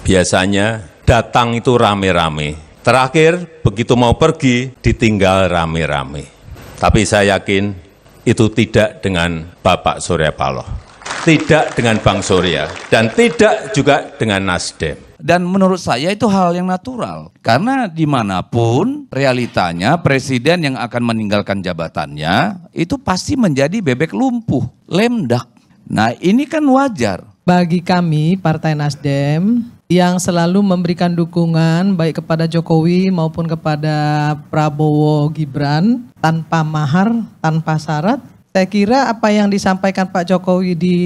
Biasanya datang itu rame-rame. Terakhir, begitu mau pergi, ditinggal rame-rame. Tapi saya yakin itu tidak dengan Bapak Surya Paloh, tidak dengan Bang Surya, dan tidak juga dengan Nasdem. Dan menurut saya itu hal yang natural. Karena dimanapun realitanya presiden yang akan meninggalkan jabatannya itu pasti menjadi bebek lumpuh, lemdak. Nah ini kan wajar. Bagi kami Partai Nasdem yang selalu memberikan dukungan baik kepada Jokowi maupun kepada Prabowo Gibran tanpa mahar, tanpa syarat. Saya kira apa yang disampaikan Pak Jokowi di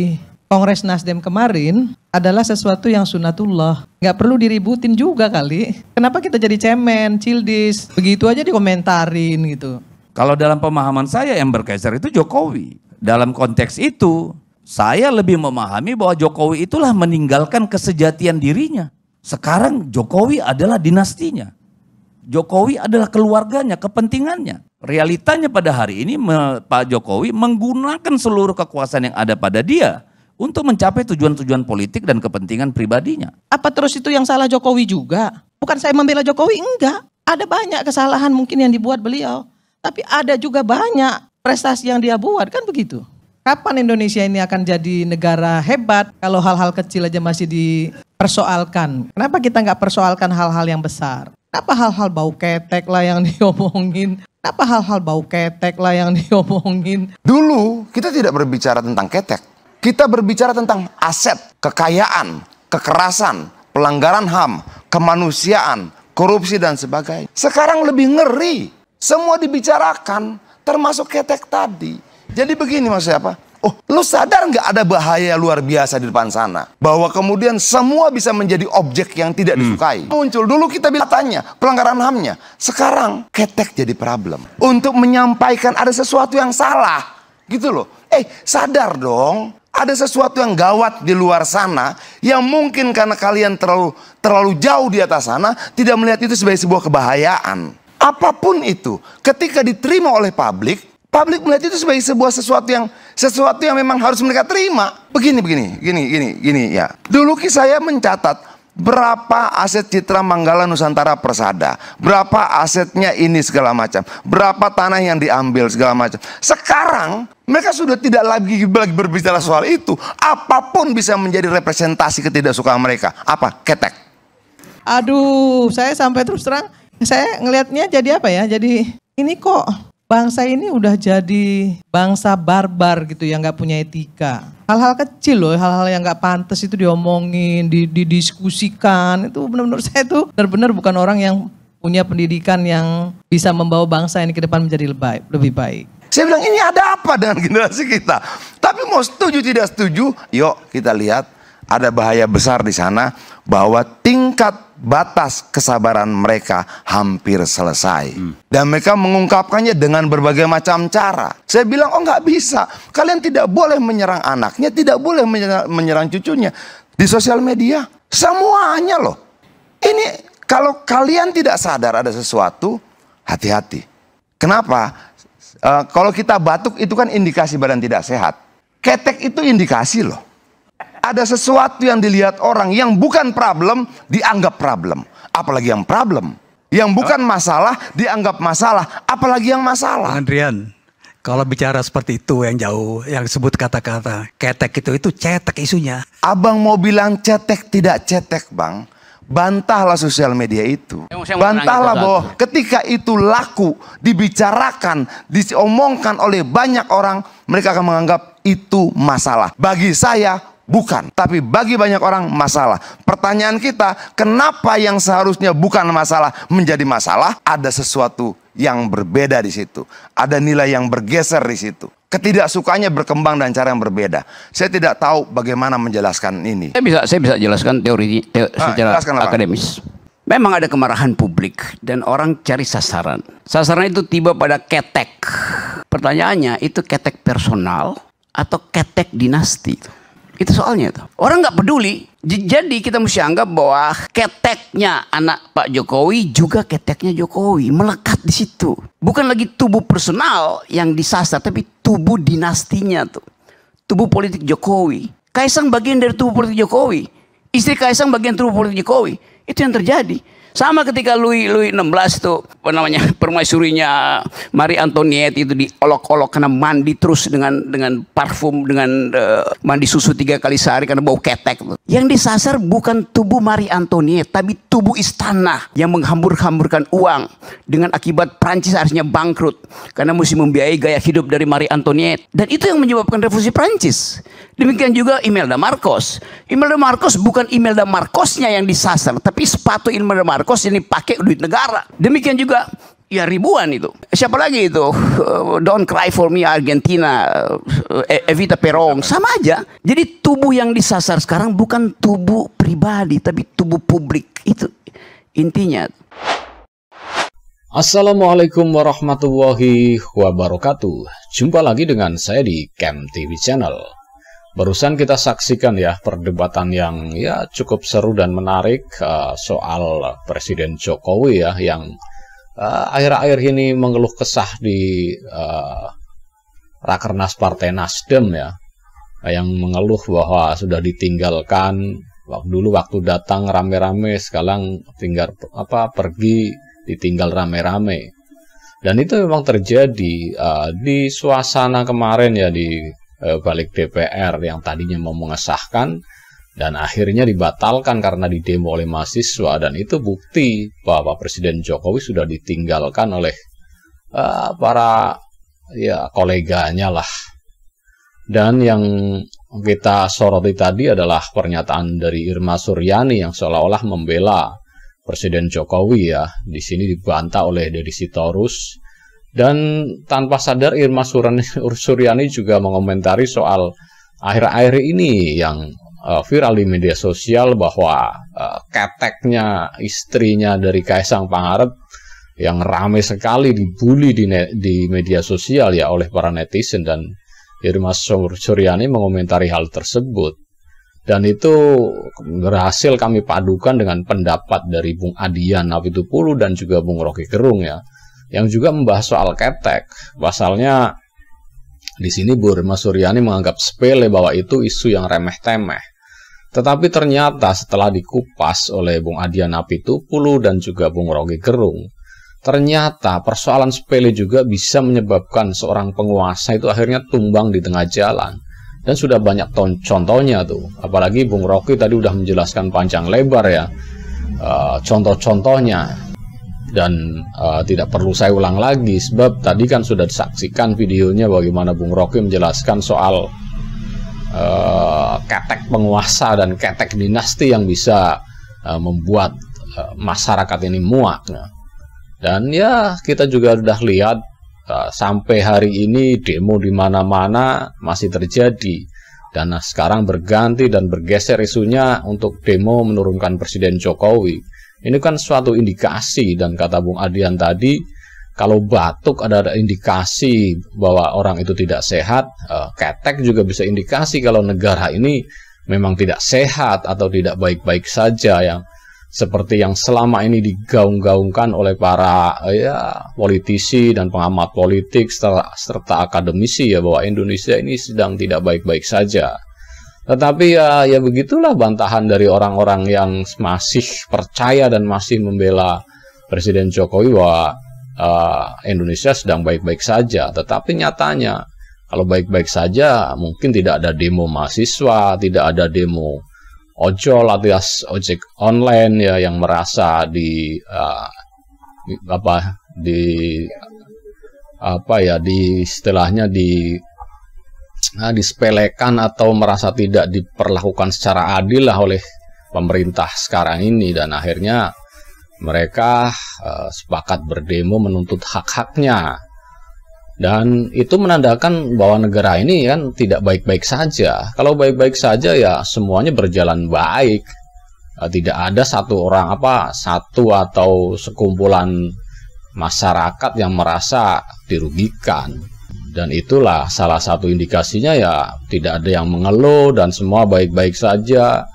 Kongres Nasdem kemarin adalah sesuatu yang sunatullah. Nggak perlu diributin juga kali. Kenapa kita jadi cemen, cildis, begitu aja dikomentarin gitu. Kalau dalam pemahaman saya yang bergeser itu Jokowi. Dalam konteks itu saya lebih memahami bahwa Jokowi itulah meninggalkan kesejatian dirinya. Sekarang Jokowi adalah dinastinya. Jokowi adalah keluarganya, kepentingannya. Realitanya pada hari ini Pak Jokowi menggunakan seluruh kekuasaan yang ada pada dia untuk mencapai tujuan-tujuan politik dan kepentingan pribadinya. Apa terus itu yang salah Jokowi juga? Bukan saya membela Jokowi, enggak. Ada banyak kesalahan mungkin yang dibuat beliau. Tapi ada juga banyak prestasi yang dia buat, kan begitu. Kapan Indonesia ini akan jadi negara hebat kalau hal-hal kecil aja masih dipersoalkan? Kenapa kita nggak persoalkan hal-hal yang besar? Kenapa hal-hal bau ketek lah yang diomongin? Kenapa hal-hal bau ketek lah yang diomongin? Dulu kita tidak berbicara tentang ketek. Kita berbicara tentang aset, kekayaan, kekerasan, pelanggaran HAM, kemanusiaan, korupsi dan sebagainya. Sekarang lebih ngeri. Semua dibicarakan, termasuk ketek tadi. Jadi begini maksudnya apa? Oh, lu sadar nggak ada bahaya luar biasa di depan sana? Bahwa kemudian semua bisa menjadi objek yang tidak disukai. Muncul dulu kita bilang tanya pelanggaran HAM-nya. Sekarang ketek jadi problem. Untuk menyampaikan ada sesuatu yang salah. Gitu loh. Sadar dong. Ada sesuatu yang gawat di luar sana yang mungkin karena kalian terlalu jauh di atas sana tidak melihat itu sebagai sebuah kebahayaan. Apapun itu, ketika diterima oleh publik melihat itu sebagai sesuatu yang memang harus mereka terima. Begini ya. Dulu saya mencatat berapa aset Citra Manggala Nusantara Persada, berapa asetnya ini segala macam, berapa tanah yang diambil segala macam. Sekarang mereka sudah tidak lagi berbicara soal itu. Apapun bisa menjadi representasi ketidaksukaan mereka. Apa? Ketek. Aduh, saya sampai terus terang, saya ngelihatnya jadi apa ya? Jadi ini kok bangsa ini udah jadi bangsa barbar gitu yang nggak punya etika. Hal-hal kecil loh, hal-hal yang nggak pantas itu diomongin, didiskusikan. Itu benar-benar saya tuh benar-benar bukan orang yang punya pendidikan yang bisa membawa bangsa ini ke depan menjadi lebih baik. Saya bilang ini ada apa dengan generasi kita? Tapi mau setuju tidak setuju, yuk kita lihat ada bahaya besar di sana bahwa tingkat batas kesabaran mereka hampir selesai. Dan mereka mengungkapkannya dengan berbagai macam cara. Saya bilang, oh nggak bisa. Kalian tidak boleh menyerang anaknya, tidak boleh menyerang cucunya. Di sosial media, semuanya loh. Ini kalau kalian tidak sadar ada sesuatu, hati-hati. Kenapa? Kalau kita batuk itu kan indikasi badan tidak sehat. Ketek itu indikasi loh. Ada sesuatu yang dilihat orang yang bukan problem dianggap problem. Apalagi yang problem. Yang bukan masalah dianggap masalah. Apalagi yang masalah. Andrian, kalau bicara seperti itu yang jauh, yang sebut kata-kata ketek itu cetek isunya. Abang mau bilang cetek tidak cetek bang. Bantahlah sosial media itu. Bantahlah bahwa ketika itu laku, dibicarakan, diomongkan oleh banyak orang, mereka akan menganggap itu masalah. Bagi saya bukan, tapi bagi banyak orang masalah. Pertanyaan kita, kenapa yang seharusnya bukan masalah menjadi masalah? Ada sesuatu yang berbeda di situ. Ada nilai yang bergeser di situ. Ketidaksukanya berkembang dan cara yang berbeda. Saya tidak tahu bagaimana menjelaskan ini. Saya bisa jelaskan teori secara akademis. Memang ada kemarahan publik dan orang cari sasaran. Sasaran itu tiba pada ketek. Pertanyaannya itu ketek personal atau ketek dinasti. Itu soalnya tuh. Orang nggak peduli. Jadi kita mesti anggap bahwa keteknya anak Pak Jokowi juga keteknya Jokowi. Melekat di situ. Bukan lagi tubuh personal yang disasar, tapi tubuh dinastinya tuh. Tubuh politik Jokowi. Kaisang bagian dari tubuh politik Jokowi. Istri Kaisang bagian tubuh politik Jokowi. Itu yang terjadi. Sama ketika Louis XVI itu permaisurinya Marie Antoinette itu diolok-olok karena mandi terus dengan parfum, dengan mandi susu 3 kali sehari karena bau ketek. Yang disasar bukan tubuh Marie Antoinette, tapi tubuh istana yang menghambur-hamburkan uang dengan akibat Prancis harusnya bangkrut karena mesti membiayai gaya hidup dari Marie Antoinette. Dan itu yang menyebabkan revolusi Prancis. Demikian juga Imelda Marcos. Imelda Marcos bukan Imelda Marcosnya yang disasar, tapi sepatu Imelda Marcos yang dipakai duit negara. Demikian juga ya ribuan itu. Siapa lagi itu? Don't Cry for Me Argentina, Evita Peron, sama aja. Jadi tubuh yang disasar sekarang bukan tubuh pribadi, tapi tubuh publik. Itu intinya. Assalamualaikum warahmatullahi wabarakatuh. Jumpa lagi dengan saya di Camp TV Channel. Barusan kita saksikan ya perdebatan yang ya cukup seru dan menarik soal Presiden Jokowi ya yang akhir-akhir ini mengeluh kesah di Rakernas Partai Nasdem ya, yang mengeluh bahwa sudah ditinggalkan dulu waktu datang rame-rame, sekarang tinggal pergi ditinggal rame-rame. Dan itu memang terjadi di suasana kemarin ya di balik DPR yang tadinya mau mengesahkan dan akhirnya dibatalkan karena didemo oleh mahasiswa, dan itu bukti bahwa Presiden Jokowi sudah ditinggalkan oleh para ya koleganya lah. Dan yang kita soroti tadi adalah pernyataan dari Irma Suryani yang seolah-olah membela Presiden Jokowi ya. Di sini dibantah oleh Deddy Sitorus. Dan tanpa sadar Irma Suryani juga mengomentari soal akhir-akhir ini yang viral di media sosial bahwa keteknya istrinya dari Kaisang Pangarep yang ramai sekali dibully di media sosial ya oleh para netizen, dan Irma Suryani mengomentari hal tersebut. Dan itu berhasil kami padukan dengan pendapat dari Bung Adian Apitupulu dan juga Bung Rocky Gerung ya, yang juga membahas soal ketek. Pasalnya di sini Bu Irma Suryani menganggap sepele bahwa itu isu yang remeh-temeh. Tetapi ternyata setelah dikupas oleh Bung Adian Apitupulu dan juga Bung Rocky Gerung, ternyata persoalan sepele juga bisa menyebabkan seorang penguasa itu akhirnya tumbang di tengah jalan. Dan sudah banyak contohnya tuh. Apalagi Bung Rocky tadi udah menjelaskan panjang lebar ya contoh-contohnya. Dan tidak perlu saya ulang lagi, sebab tadi kan sudah disaksikan videonya bagaimana Bung Rocky menjelaskan soal ketek penguasa dan ketek dinasti yang bisa membuat masyarakat ini muak. Dan ya kita juga sudah lihat sampai hari ini demo di mana-mana masih terjadi. Dan sekarang berganti dan bergeser isunya untuk demo menurunkan Presiden Jokowi. Ini kan suatu indikasi, dan kata Bung Adian tadi, kalau batuk ada indikasi bahwa orang itu tidak sehat, ketek juga bisa indikasi kalau negara ini memang tidak sehat atau tidak baik-baik saja, yang seperti yang selama ini digaung-gaungkan oleh para politisi dan pengamat politik serta akademisi ya, bahwa Indonesia ini sedang tidak baik-baik saja. Tetapi ya begitulah bantahan dari orang-orang yang masih percaya dan masih membela Presiden Jokowi bahwa Indonesia sedang baik-baik saja. Tetapi nyatanya kalau baik-baik saja mungkin tidak ada demo mahasiswa, tidak ada demo ojol alias ojek online ya yang merasa disepelekan atau merasa tidak diperlakukan secara adil lah oleh pemerintah sekarang ini, dan akhirnya mereka sepakat berdemo menuntut hak-haknya. Dan itu menandakan bahwa negara ini kan tidak baik-baik saja. Kalau baik-baik saja ya semuanya berjalan baik. Tidak ada satu atau sekumpulan masyarakat yang merasa dirugikan. Dan itulah salah satu indikasinya ya tidak ada yang mengeluh dan semua baik-baik saja.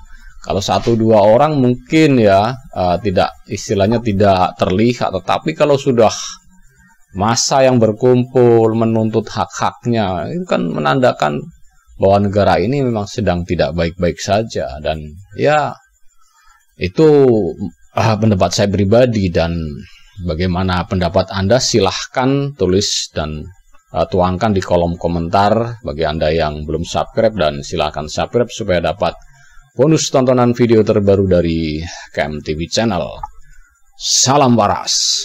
Kalau 1-2 orang mungkin ya istilahnya tidak terlihat, tetapi kalau sudah massa yang berkumpul menuntut hak-haknya, itu kan menandakan bahwa negara ini memang sedang tidak baik-baik saja. Dan ya Itu pendapat saya pribadi, dan bagaimana pendapat Anda silahkan tulis dan tuangkan di kolom komentar. Bagi Anda yang belum subscribe, dan silahkan subscribe supaya dapat bonus tontonan video terbaru dari KMTV Channel. Salam waras.